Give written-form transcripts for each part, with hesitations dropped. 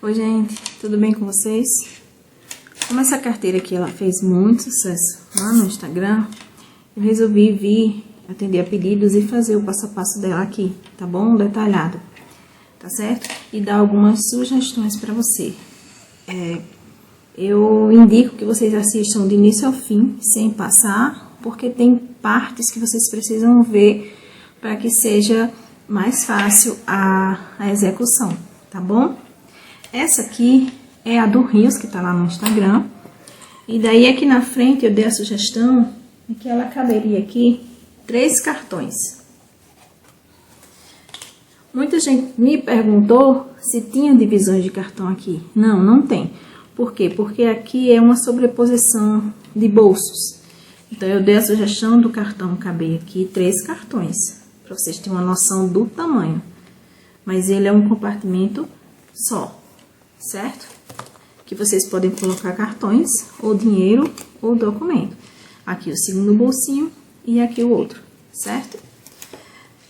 Oi, gente, tudo bem com vocês? Como essa carteira aqui, ela fez muito sucesso lá no Instagram, eu resolvi vir atender a pedidos e fazer o passo a passo dela aqui, tá bom? Detalhado, tá certo? E dar algumas sugestões pra você. Eu indico que vocês assistam de início ao fim, sem passar, porque tem partes que vocês precisam ver para que seja mais fácil a execução, tá bom? Essa aqui é a do Rios, que tá lá no Instagram. E daí aqui na frente eu dei a sugestão de que ela caberia aqui 3 cartões. Muita gente me perguntou se tinha divisões de cartão aqui. Não, não tem. Por quê? Porque aqui é uma sobreposição de bolsos. Então eu dei a sugestão do cartão caber aqui 3 cartões, para vocês terem uma noção do tamanho. Mas ele é um compartimento só. Certo? Que vocês podem colocar cartões, ou dinheiro, ou documento. Aqui o segundo bolsinho e aqui o outro, certo?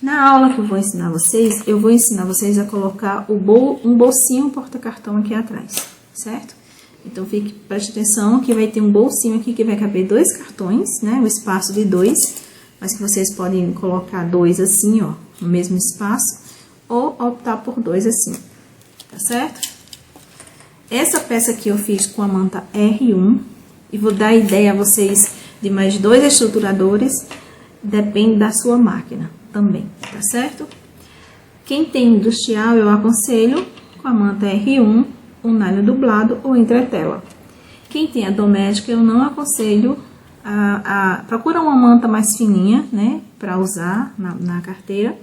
Na aula que eu vou ensinar vocês, eu vou ensinar vocês a colocar um bolsinho porta-cartão aqui atrás, certo? Então, preste atenção que vai ter um bolsinho aqui que vai caber 2 cartões, né? O espaço de 2, mas que vocês podem colocar 2 assim, ó, no mesmo espaço, ou optar por 2 assim, tá certo? Essa peça aqui eu fiz com a manta R1 e vou dar ideia a vocês de mais 2 estruturadores, depende da sua máquina também, tá certo? Quem tem industrial eu aconselho com a manta R1, um nylon dublado ou entretela. Quem tem a doméstica eu não aconselho, procura uma manta mais fininha, né, para usar na carteira.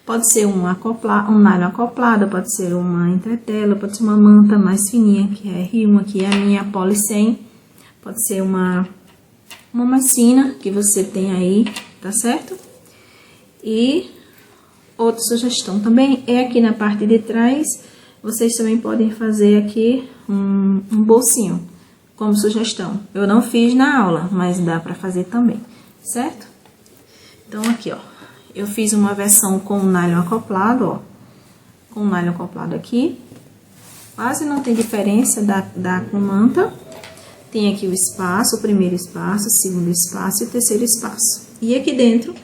Pode ser um nylon acoplado, pode ser uma entretela, pode ser uma manta mais fininha, que é R1, aqui é a minha Poly 100. Pode ser uma mais fina, que você tem aí, tá certo? E outra sugestão também é aqui na parte de trás, vocês também podem fazer aqui um bolsinho, como sugestão. Eu não fiz na aula, mas dá pra fazer também, certo? Então, aqui, ó. Eu fiz uma versão com nylon acoplado, ó. Com nylon acoplado aqui. Quase não tem diferença da com manta. Tem aqui o espaço, o primeiro espaço, o segundo espaço e o terceiro espaço. E aqui dentro,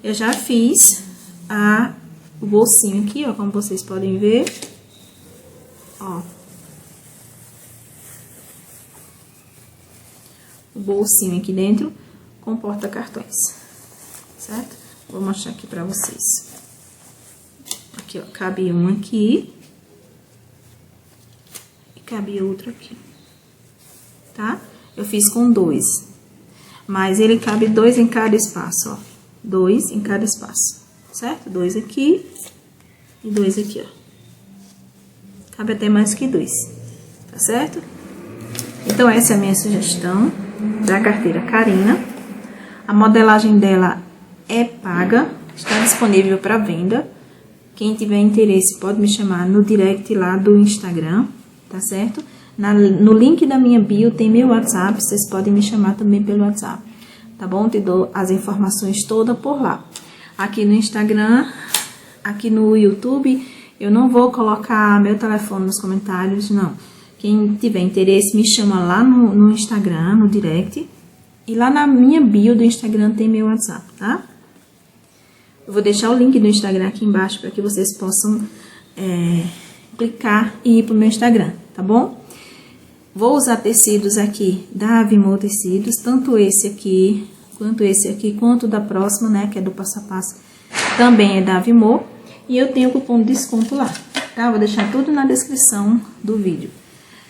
eu já fiz o bolsinho aqui, ó, como vocês podem ver. Ó. O bolsinho aqui dentro com porta-cartões, certo? Vou mostrar aqui pra vocês. Aqui, ó, cabe um aqui. E cabe outro aqui. Tá? Eu fiz com 2. Mas ele cabe 2 em cada espaço, ó. 2 em cada espaço. Certo? 2 aqui e 2 aqui, ó. Cabe até mais que 2. Tá certo? Então, essa é a minha sugestão da carteira Carina. A modelagem dela é paga, está disponível para venda. Quem tiver interesse pode me chamar no direct lá do Instagram, tá certo? No link da minha bio tem meu WhatsApp, vocês podem me chamar também pelo WhatsApp, tá bom? Te dou as informações todas por lá. Aqui no Instagram, aqui no YouTube, eu não vou colocar meu telefone nos comentários, não. Quem tiver interesse me chama lá no Instagram, no direct. E lá na minha bio do Instagram tem meu WhatsApp, tá? Eu vou deixar o link do Instagram aqui embaixo para que vocês possam clicar e ir pro meu Instagram, tá bom? Vou usar tecidos aqui da Avimor Tecidos, tanto esse aqui, quanto da próxima, né, que é do passo a passo, também é da Avimor. E eu tenho cupom de desconto lá, tá? Vou deixar tudo na descrição do vídeo.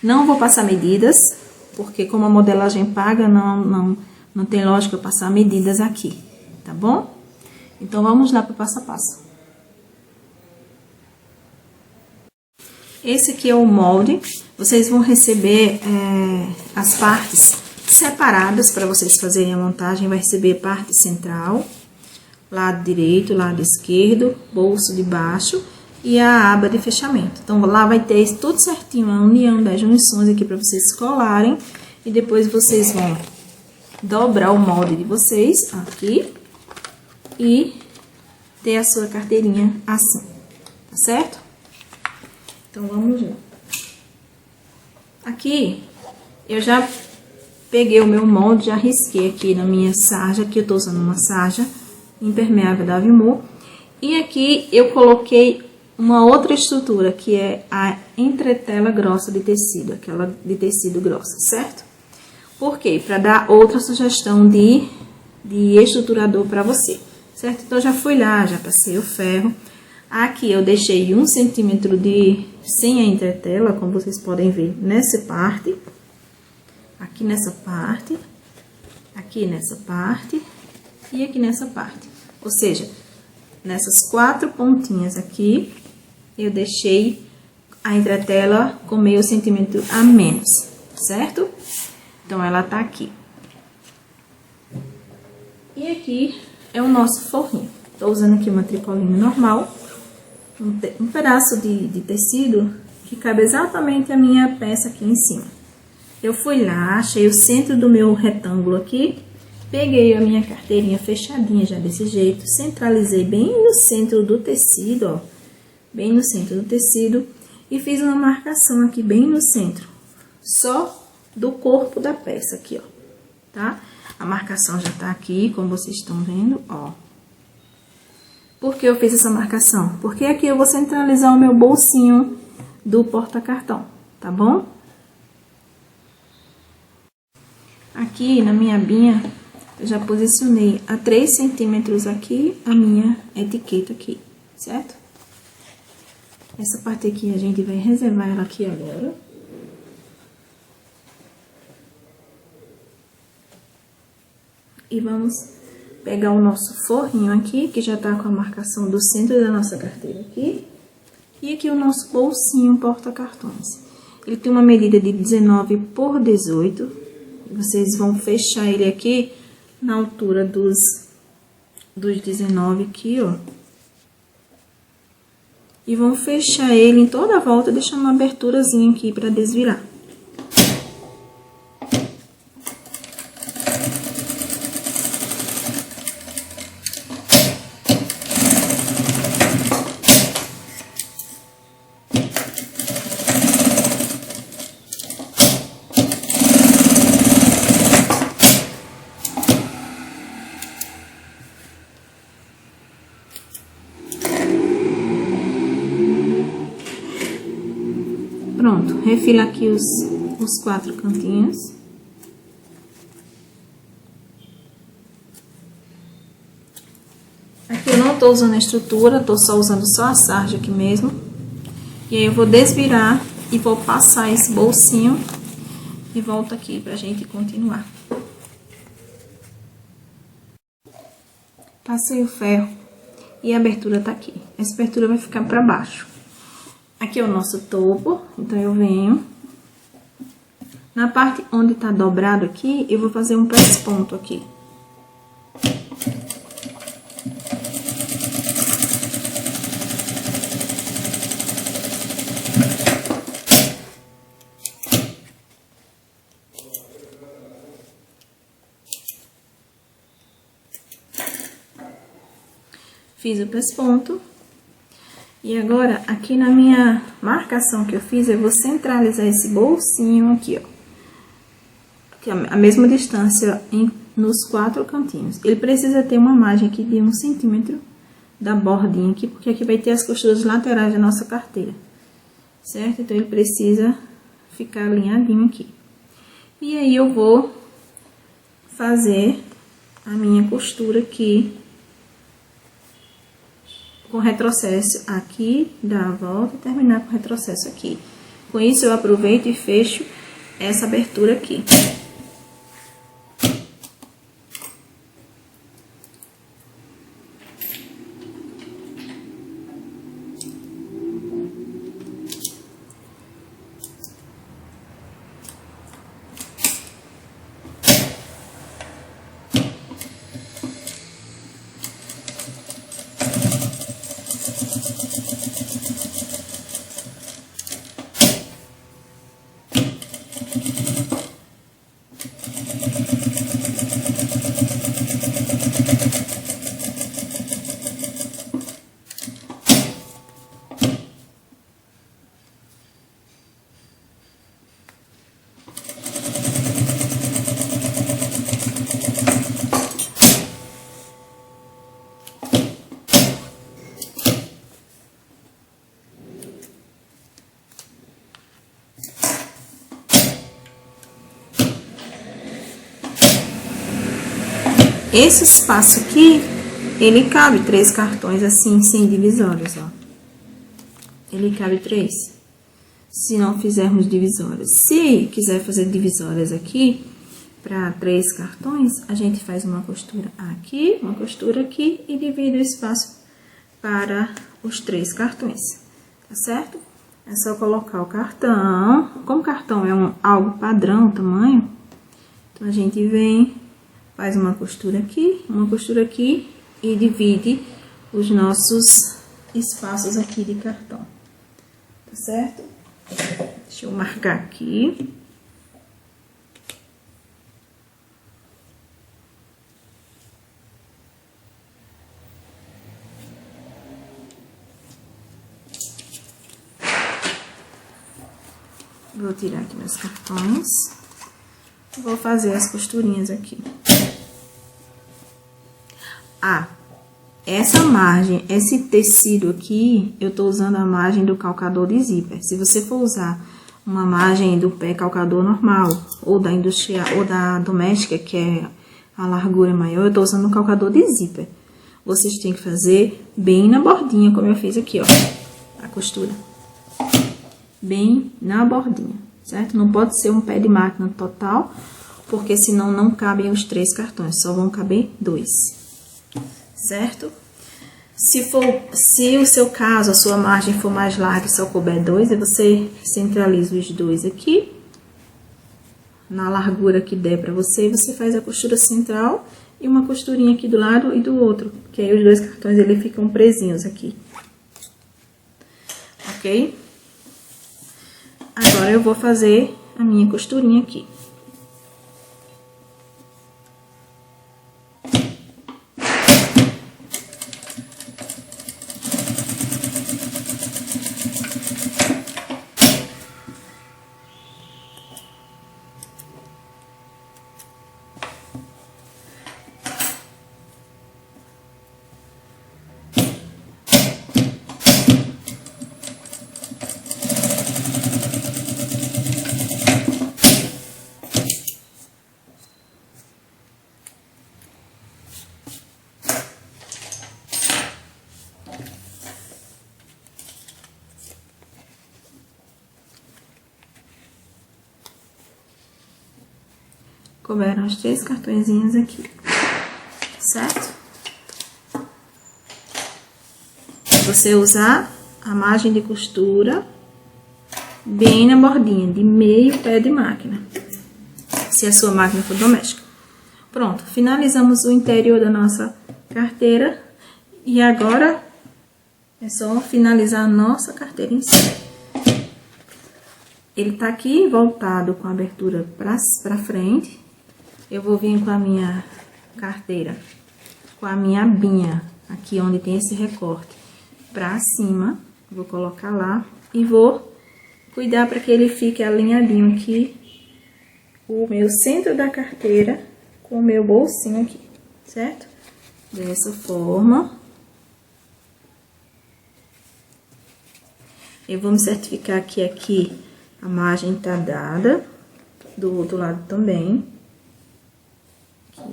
Não vou passar medidas, porque como a modelagem paga, não tem lógica eu passar medidas aqui, tá bom? Então, vamos lá para o passo a passo. Esse aqui é o molde. Vocês vão receber as partes separadas para vocês fazerem a montagem. Vai receber parte central, lado direito, lado esquerdo, bolso de baixo e a aba de fechamento. Então, lá vai ter tudo certinho, a união das junções aqui para vocês colarem. E depois vocês vão dobrar o molde de vocês aqui. E ter a sua carteirinha assim, tá certo? Então, vamos lá. Aqui, eu já peguei o meu molde, já risquei aqui na minha sarja, que eu tô usando uma sarja impermeável da Avimor. E aqui eu coloquei uma outra estrutura, que é a entretela grossa de tecido, aquela de tecido grossa, certo? Por quê? Para dar outra sugestão de estruturador para você, certo? Então, já fui lá, já passei o ferro. Aqui eu deixei 1 centímetro sem a entretela, como vocês podem ver, nessa parte. Aqui nessa parte, aqui nessa parte e aqui nessa parte. Ou seja, nessas 4 pontinhas aqui, eu deixei a entretela com meio centímetro a menos, certo? Então, ela tá aqui. E aqui é o nosso forrinho. Tô usando aqui uma tricoline normal, um pedaço de tecido que cabe exatamente a minha peça aqui em cima. Eu fui lá, achei o centro do meu retângulo aqui, peguei a minha carteirinha fechadinha já desse jeito, centralizei bem no centro do tecido, ó. Bem no centro do tecido, e fiz uma marcação aqui bem no centro, só do corpo da peça aqui, ó, tá? A marcação já tá aqui, como vocês estão vendo, ó. Por que eu fiz essa marcação? Porque aqui eu vou centralizar o meu bolsinho do porta-cartão, tá bom? Aqui na minha abinha, eu já posicionei a 3 centímetros aqui a minha etiqueta aqui, certo? Essa parte aqui a gente vai reservar ela aqui agora. E vamos pegar o nosso forrinho aqui, que já tá com a marcação do centro da nossa carteira aqui. E aqui o nosso bolsinho porta-cartões. Ele tem uma medida de 19 por 18. Vocês vão fechar ele aqui na altura dos 19 aqui, ó. E vão fechar ele em toda a volta, deixando uma aberturazinha aqui para desvirar. Pronto, refila aqui os 4 cantinhos. Aqui eu não tô usando a estrutura, tô só usando só a sarja aqui mesmo. E aí eu vou desvirar e vou passar esse bolsinho e volto aqui pra gente continuar. Passei o ferro e a abertura tá aqui. Essa abertura vai ficar pra baixo. Aqui é o nosso topo, então eu venho. Na parte onde tá dobrado aqui, eu vou fazer um press-ponto aqui. Fiz o press-ponto. E agora, aqui na minha marcação que eu fiz, eu vou centralizar esse bolsinho aqui, ó. Que é a mesma distância nos 4 cantinhos. Ele precisa ter uma margem aqui de 1 centímetro da bordinha aqui, porque aqui vai ter as costuras laterais da nossa carteira, certo? Então, ele precisa ficar alinhadinho aqui. E aí, eu vou fazer a minha costura aqui com retrocesso aqui, dar a volta e terminar com retrocesso aqui. Com isso, eu aproveito e fecho essa abertura aqui. esse espaço aqui, ele cabe 3 cartões assim, sem divisórias, ó. Ele cabe 3. Se não fizermos divisórias. Se quiser fazer divisórias aqui, para 3 cartões, a gente faz uma costura aqui e divide o espaço para os 3 cartões, tá certo? É só colocar o cartão. Como o cartão é algo padrão, o tamanho, então a gente vem, faz uma costura aqui e divide os nossos espaços aqui de cartão, tá certo? Deixa eu marcar aqui. Vou tirar aqui meus cartões. Vou fazer as costurinhas aqui. Ah, essa margem, esse tecido aqui, eu tô usando a margem do calcador de zíper. Se você for usar uma margem do pé calcador normal, ou da industrial, ou da doméstica, que é a largura maior, eu tô usando um calcador de zíper. Vocês têm que fazer bem na bordinha, como eu fiz aqui, ó, a costura. Bem na bordinha, certo? Não pode ser um pé de máquina total, porque senão não cabem os 3 cartões, só vão caber 2, certo? Se o seu caso, a sua margem for mais larga e só couber 2, aí você centraliza os 2 aqui, na largura que der pra você, e você faz a costura central e uma costurinha aqui do lado e do outro, que aí os 2 cartões eles ficam presinhos aqui, ok? Agora eu vou fazer a minha costurinha aqui. Couberam os 3 cartõezinhos aqui, certo? Você usar a margem de costura bem na bordinha, de meio pé de máquina, se a sua máquina for doméstica. Pronto, finalizamos o interior da nossa carteira e agora é só finalizar a nossa carteira em si. Ele tá aqui voltado com a abertura pra frente. Eu vou vir com a minha carteira, com a minha abinha, aqui onde tem esse recorte, pra cima. Vou colocar lá e vou cuidar para que ele fique alinhadinho aqui, o meu centro da carteira com o meu bolsinho aqui, certo? Dessa forma. Eu vou me certificar que aqui a margem tá dada, do outro lado também.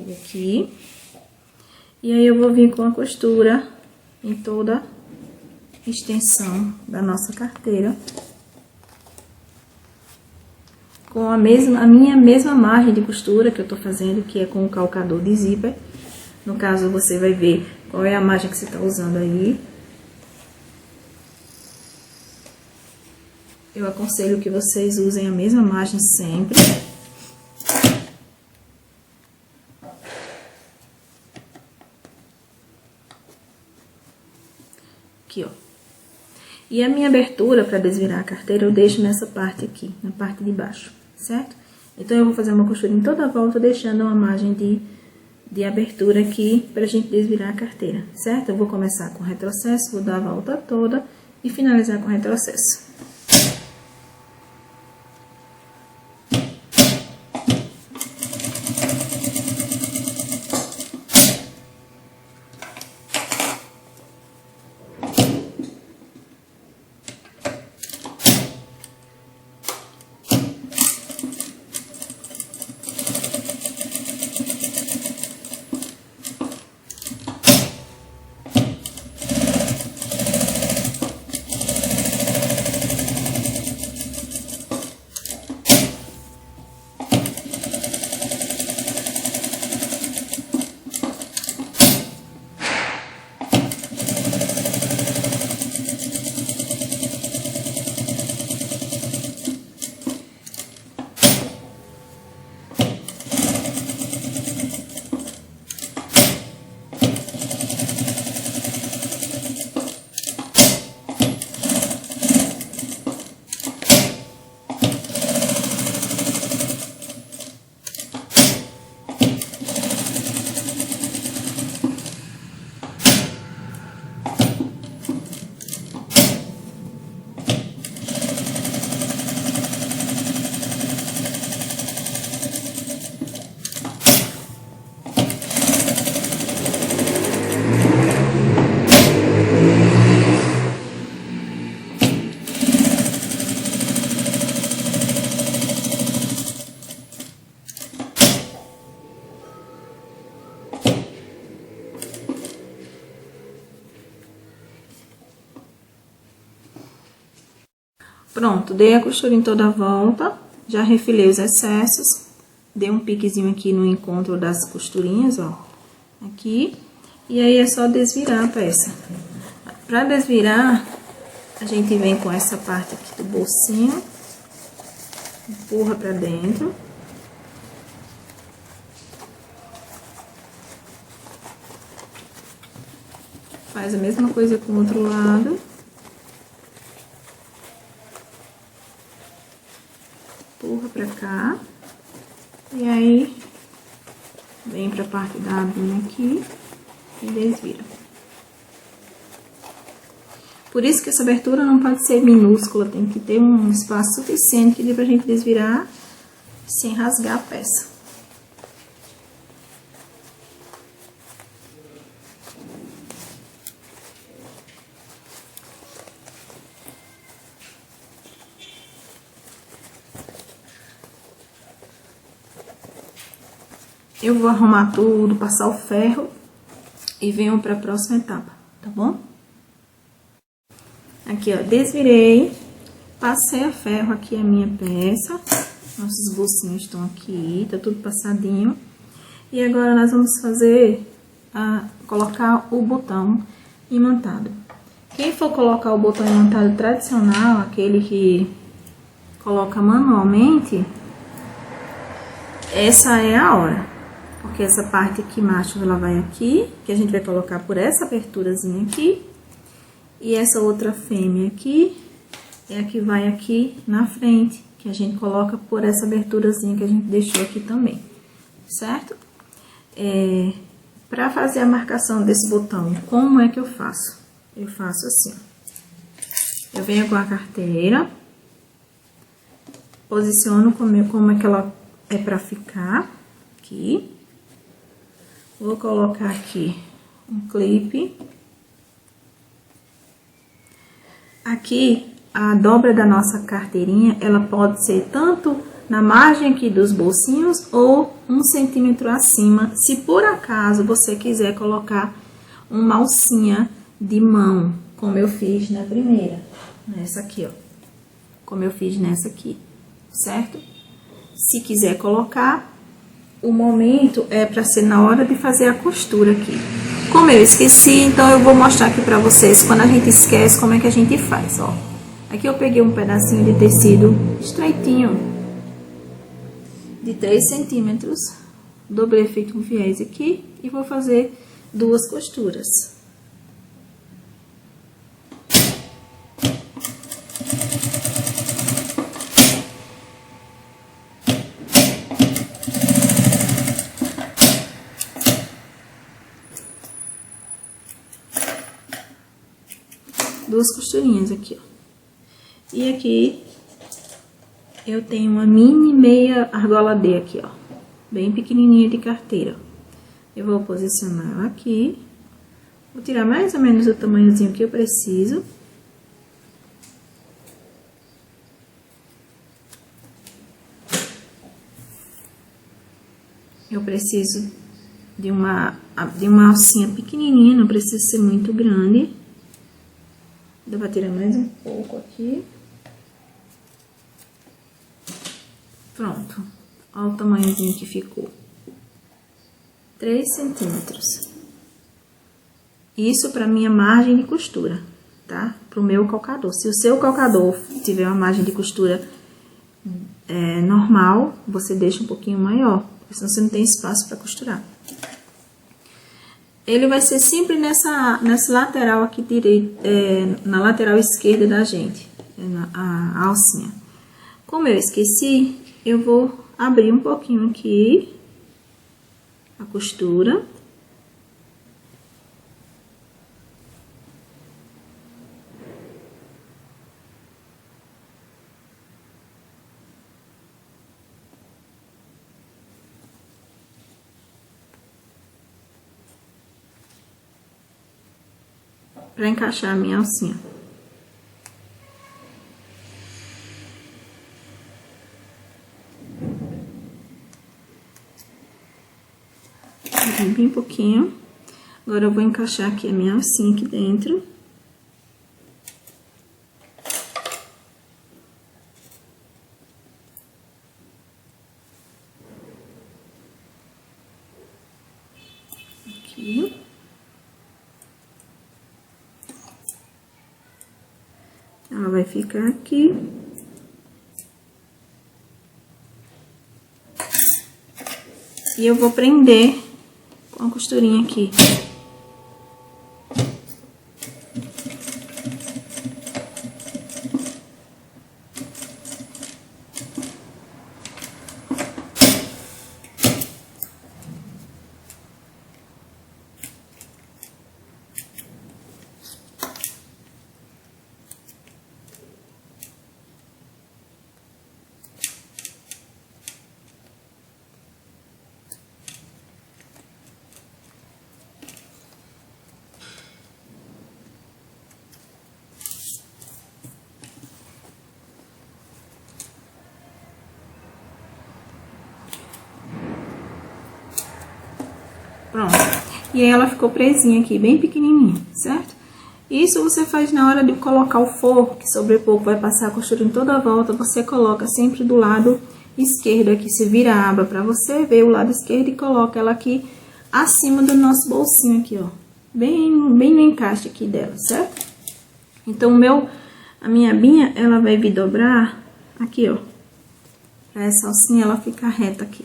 Aqui. E aí eu vou vir com a costura em toda a extensão da nossa carteira. Com a minha mesma margem de costura que eu tô fazendo, que é com o calcador de zíper. No caso, você vai ver qual é a margem que você tá usando aí. Eu aconselho que vocês usem a mesma margem sempre. Aqui, ó. E a minha abertura para desvirar a carteira eu deixo nessa parte aqui, na parte de baixo, certo? Então, eu vou fazer uma costura em toda a volta, deixando uma margem de abertura aqui pra gente desvirar a carteira, certo? Eu vou começar com retrocesso, vou dar a volta toda e finalizar com retrocesso. Pronto, dei a costura em toda a volta, já refilei os excessos, dei um piquezinho aqui no encontro das costurinhas, ó, aqui, e aí é só desvirar a peça. Pra desvirar, a gente vem com essa parte aqui do bolsinho, empurra pra dentro. Faz a mesma coisa com o outro lado. Empurra pra cá. E aí, vem pra parte da abinha aqui e desvira. Por isso que essa abertura não pode ser minúscula, tem que ter um espaço suficiente que dê pra gente desvirar sem rasgar a peça. Eu vou arrumar tudo, passar o ferro e venho para a próxima etapa, tá bom? Aqui, ó, desvirei, passei a ferro aqui a minha peça, nossos bolsinhos estão aqui, tá tudo passadinho. E agora nós vamos fazer, colocar o botão imantado. Quem for colocar o botão imantado tradicional, aquele que coloca manualmente, essa é a hora. Porque essa parte aqui macho, ela vai aqui, que a gente vai colocar por essa aberturazinha aqui. E essa outra fêmea aqui, é a que vai aqui na frente, que a gente coloca por essa aberturazinha que a gente deixou aqui também, certo? Pra fazer a marcação desse botão, como é que eu faço? Eu faço assim, eu venho com a carteira, posiciono como é que ela é pra ficar, aqui. Vou colocar aqui um clipe. Aqui, a dobra da nossa carteirinha, ela pode ser tanto na margem aqui dos bolsinhos ou 1 centímetro acima, se por acaso você quiser colocar uma alcinha de mão, como eu fiz na primeira, nessa aqui, ó, como eu fiz nessa aqui, certo? Se quiser colocar, o momento é para ser na hora de fazer a costura aqui. Como eu esqueci, então eu vou mostrar aqui para vocês, quando a gente esquece, como é que a gente faz, ó. Aqui eu peguei um pedacinho de tecido estreitinho, de 3 centímetros, dobrei feito um viés aqui e vou fazer 2 costuras. Duas costurinhas aqui, ó. E aqui eu tenho uma mini meia argola D aqui, ó, bem pequenininha de carteira. Eu vou posicionar ela aqui, vou tirar mais ou menos o tamanhozinho que eu preciso. Eu preciso de uma alcinha pequenininha, não precisa ser muito grande. Dá pra tirar mais um pouco aqui. Pronto. Olha o tamanhozinho que ficou. 3 centímetros. Isso pra minha margem de costura, tá? Pro meu calcador. Se o seu calcador tiver uma margem de costura normal, você deixa um pouquinho maior, porque senão você não tem espaço pra costurar. Ele vai ser sempre nessa lateral aqui direita, na lateral esquerda da gente, a alcinha. Como eu esqueci, eu vou abrir um pouquinho aqui a costura. Para encaixar a minha alcinha. Bem pouquinho. Agora eu vou encaixar aqui a minha alcinha aqui dentro. aqui. Ela vai ficar aqui. E eu vou prender com a costurinha aqui. Pronto. E aí ela ficou presinha aqui, bem pequenininha, certo? Isso você faz na hora de colocar o forro, que sobrepor, vai passar a costura em toda a volta. Você coloca sempre do lado esquerdo aqui, você vira a aba pra você ver o lado esquerdo e coloca ela aqui acima do nosso bolsinho aqui, ó. Bem no encaixe aqui dela, certo? Então, a minha abinha, ela vai vir dobrar aqui, ó. Pra essa alcinha, ela ficar reta aqui,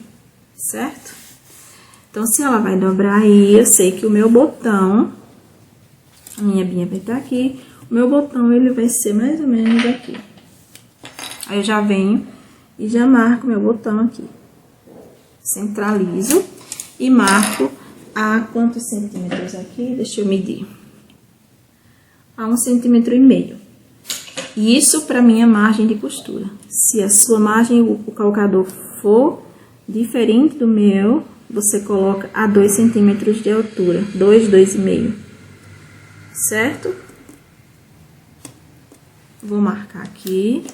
certo? Então, se ela vai dobrar aí, eu sei que o meu botão, a minha abinha vai estar aqui, o meu botão, ele vai ser mais ou menos aqui. Aí, eu já venho e já marco meu botão aqui. Centralizo e marco a quantos centímetros aqui? Deixa eu medir. A 1,5 centímetros. E isso para minha margem de costura. Se a sua margem, o calcador for diferente do meu, você coloca a 2 centímetros de altura, 2,5, certo? Vou marcar aqui.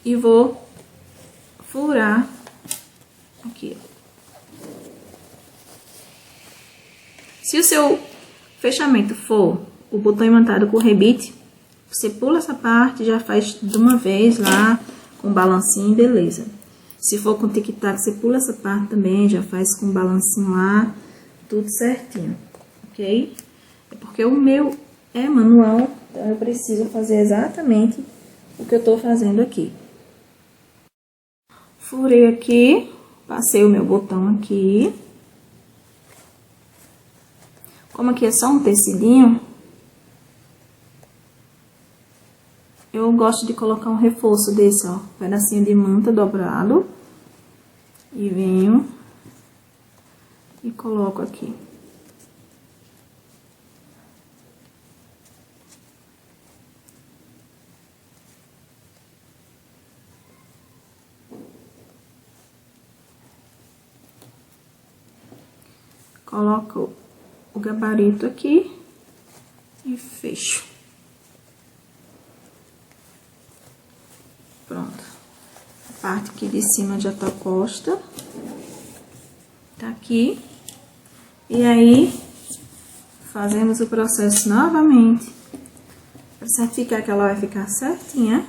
E vou furar aqui, ó. Se o seu fechamento for o botão imantado com rebite, você pula essa parte, já faz de uma vez lá, com balancinho, beleza. Se for com tic-tac, você pula essa parte também, já faz com balancinho lá, tudo certinho, ok? É porque o meu é manual, então eu preciso fazer exatamente o que eu tô fazendo aqui. Furei aqui, passei o meu botão aqui. Como aqui é só um tecidinho, eu gosto de colocar um reforço desse, ó, pedacinho de manta dobrado. E venho e coloco aqui. Coloco o gabarito aqui e fecho. Pronto. A parte aqui de cima já tá posta. Tá aqui. E aí, fazemos o processo novamente. Para certificar que ela vai ficar certinha.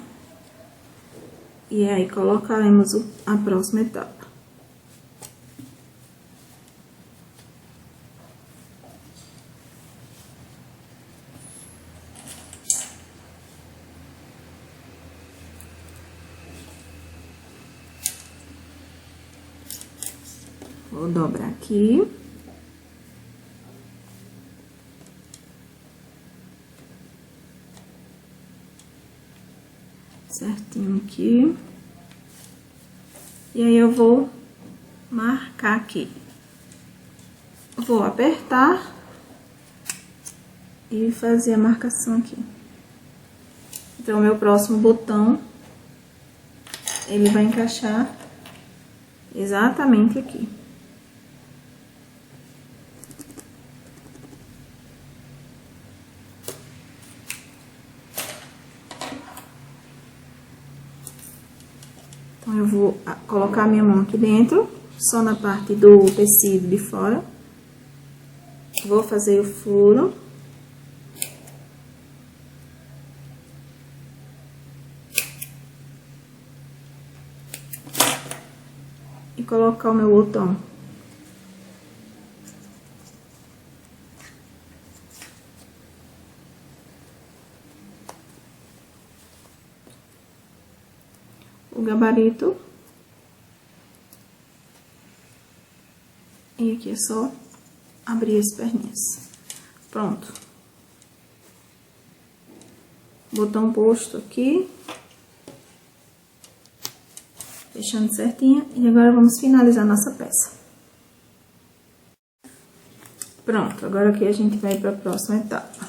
E aí, colocaremos a próxima etapa. Vou dobrar aqui. Certinho aqui. E aí, eu vou marcar aqui. Vou apertar e fazer a marcação aqui. Então, o meu próximo botão, ele vai encaixar exatamente aqui. Então, eu vou colocar a minha mão aqui dentro, só na parte do tecido de fora. Vou fazer o furo. colocar o meu botão. O gabarito. E aqui é só abrir as perninhas. Pronto. Botão posto aqui. Fechando certinho. E agora vamos finalizar nossa peça. Pronto. Agora aqui a gente vai para a próxima etapa.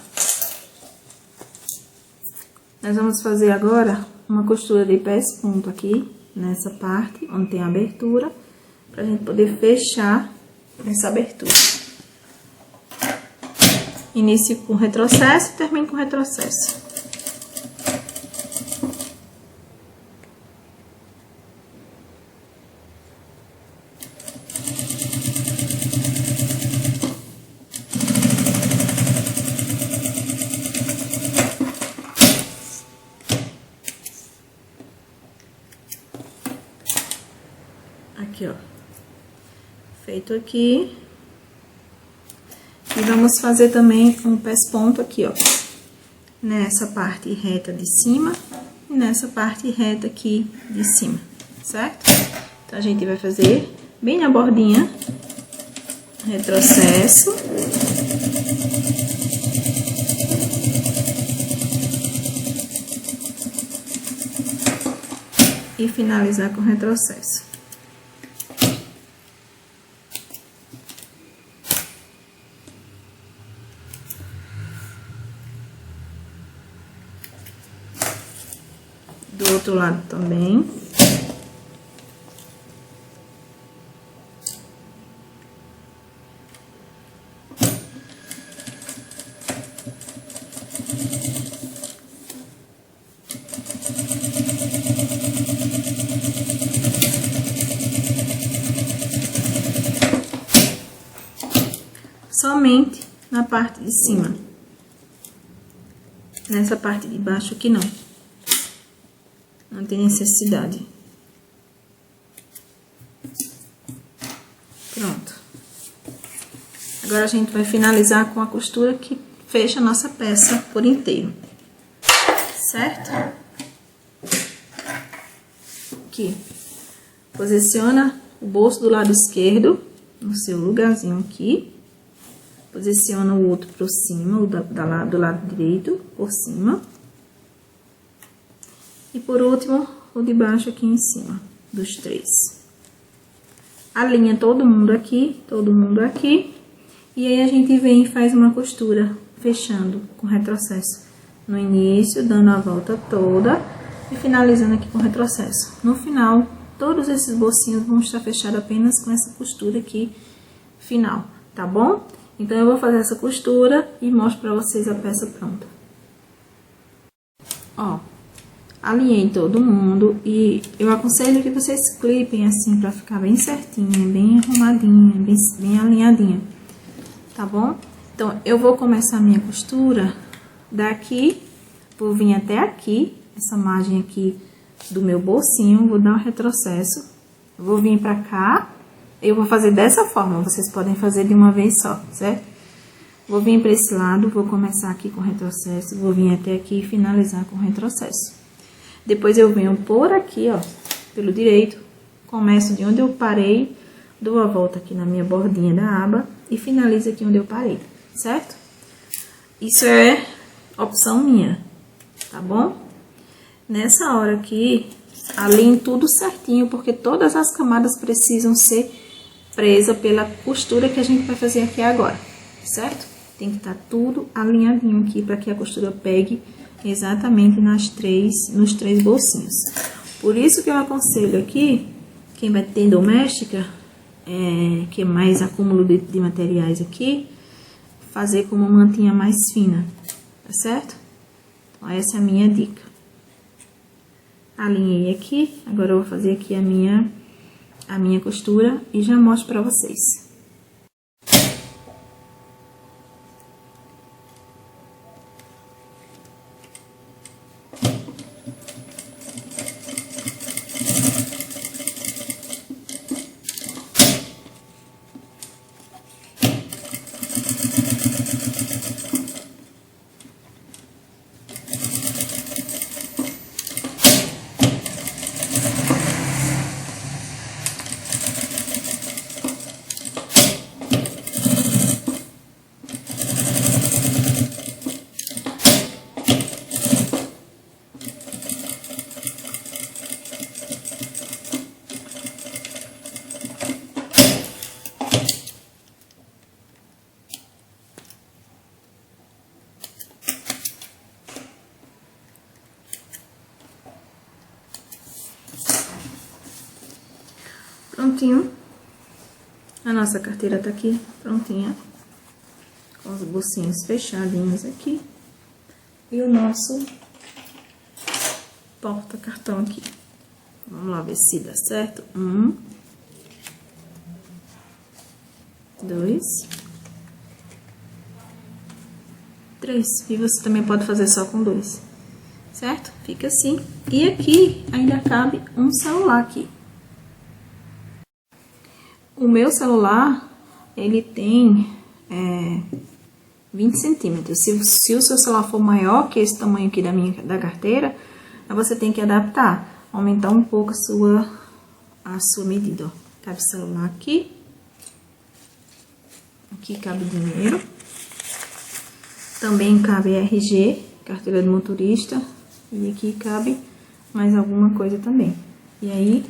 Nós vamos fazer agora uma costura de pés ponto aqui, nessa parte, onde tem a abertura, pra gente poder fechar essa abertura. Inicio com retrocesso e termino com retrocesso. Aqui, ó. Feito aqui. E vamos fazer também um pés ponto aqui, ó. Nessa parte reta de cima e nessa parte reta aqui de cima, certo? Então, a gente vai fazer bem na bordinha. Retrocesso. E finalizar com retrocesso. Do outro lado também. Somente na parte de cima. Nessa parte de baixo aqui não. Não tem necessidade. Pronto. Agora a gente vai finalizar com a costura que fecha a nossa peça por inteiro. Certo? Aqui. Posiciona o bolso do lado esquerdo no seu lugarzinho aqui. Posiciona o outro por cima, do lado direito por cima. E por último, o de baixo aqui em cima, dos três. Alinha todo mundo aqui, e aí a gente vem e faz uma costura, fechando com retrocesso. No início, dando a volta toda e finalizando aqui com retrocesso. No final, todos esses bolsinhos vão estar fechados apenas com essa costura aqui final, tá bom? Então, eu vou fazer essa costura e mostro pra vocês a peça pronta. Ó. Alinhei todo mundo e eu aconselho que vocês clipem assim pra ficar bem certinha, bem arrumadinha, bem alinhadinha, tá bom? Então, eu vou começar a minha costura daqui, vou vir até aqui, essa margem aqui do meu bolsinho, vou dar um retrocesso, vou vir pra cá, eu vou fazer dessa forma, vocês podem fazer de uma vez só, certo? Vou vir pra esse lado, vou começar aqui com retrocesso, vou vir até aqui e finalizar com retrocesso. Depois eu venho por aqui, ó, pelo direito, começo de onde eu parei, dou a volta aqui na minha bordinha da aba e finalizo aqui onde eu parei, certo? Isso é opção minha, tá bom? Nessa hora aqui, alinho tudo certinho, porque todas as camadas precisam ser presas pela costura que a gente vai fazer aqui agora, certo? Tem que estar tudo alinhadinho aqui para que a costura pegue exatamente nos três bolsinhos. Por isso que eu aconselho aqui, quem vai ter doméstica, que é mais acúmulo de materiais aqui, fazer com uma mantinha mais fina, tá certo? Então, essa é a minha dica. Alinhei aqui, agora eu vou fazer aqui a minha costura e já mostro pra vocês. prontinho. A nossa carteira tá aqui prontinha, com os bolsinhos fechadinhos aqui. E o nosso porta-cartão aqui. Vamos lá ver se dá certo. 1, 2, 3. E você também pode fazer só com 2, certo? Fica assim. E aqui ainda cabe um celular aqui. O meu celular, ele tem 20 centímetros. Se o seu celular for maior que esse tamanho aqui da carteira, aí você tem que adaptar, aumentar um pouco a sua medida, ó. Cabe o celular aqui. Aqui cabe dinheiro. Também cabe RG, carteira de motorista. E aqui cabe mais alguma coisa também. E aí,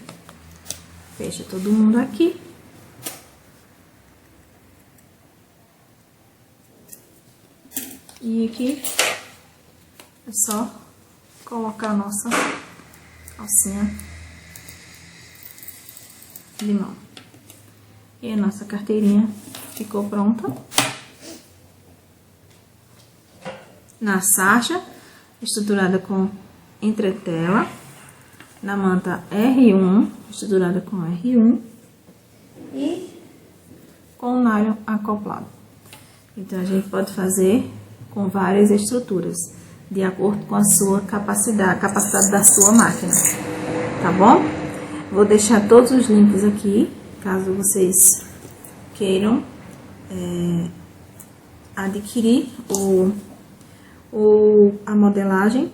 fecha todo mundo aqui. E aqui é só colocar a nossa alcinha de mão. E a nossa carteirinha ficou pronta. Na sarja, estruturada com entretela. Na manta R1, estruturada com R1. E com nylon acoplado. Então, a gente pode fazer com várias estruturas, de acordo com a sua capacidade, a capacidade da sua máquina, tá bom? Vou deixar todos os links aqui, caso vocês queiram adquirir a modelagem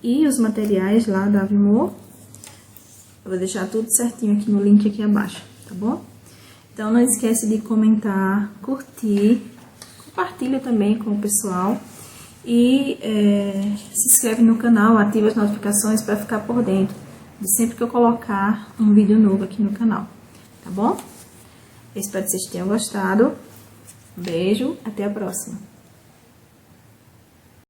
e os materiais lá da Avimor. Eu vou deixar tudo certinho aqui no link aqui abaixo, tá bom? Então, não esquece de comentar, curtir, compartilha também com o pessoal e se inscreve no canal, ativa as notificações para ficar por dentro de sempre que eu colocar um vídeo novo aqui no canal, tá bom? Eu espero que vocês tenham gostado. Beijo, até a próxima.